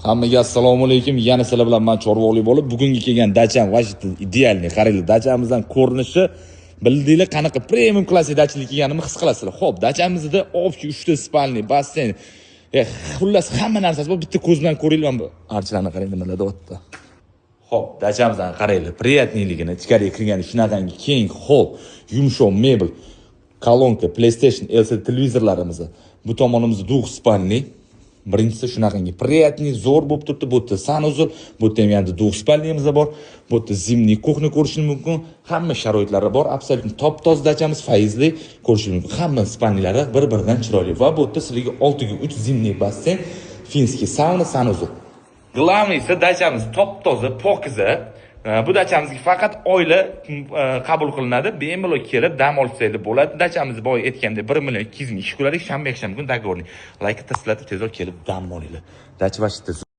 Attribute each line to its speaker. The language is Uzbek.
Speaker 1: Hammaga assalomu alaykum. Yana sizlar bilan men Chorvoqlik bo'lib, bugungi kelgan dacham Washington idealniy. Qaranglar, dachamizdan ko'rinishi bildinglar qanaqa premium klassik dachilik ekanini his qilasizlar. Xo'p, dachamizda opki 3 ta spalniy, basseyn, xullas hamma narsasi bor. Bitta ko'z bilan ko'ringlar, bu archalarni qarang, nimalar deyapti. Xo'p, dachamizdan qaranglar, priyatniligini, ichkariga kirganda shunaqangi keng hol, yumshoq mebel, kolonka, PlayStation, LCD televizorlarimiz. Bu tomonimizda двухспальный. Birinchisi shunaqangi priyatniy, zo'r bo'lib turibdi. Bu yerda sanuzul, bu yerda ham yana двухспальныйimiz bor. Bu yerda zimniy kuxnya ko'rishingiz mumkin. Hamma sharoitlari bor. Absolyutно top-toza dachamiz, faizli ko'rishingiz mumkin. Hamma spalnilari bir-biridan chiroyli va bu yerda sizlarga 6 ga 3 zimniy basseyn, finskiy sauna, sanuzul. Главныйsi dachamiz top-toza, pokiza. Bu dachamizga faqat oila qabul qilinadi. Bemalol kelib dam olsangiz bo'ladi. Dachamiz boy aytganda 1 million 200 ming ish ko'radi. Shanba yakshanba kun dogovorni. Like taslatib tezroq kelib dam olinglar. Dacha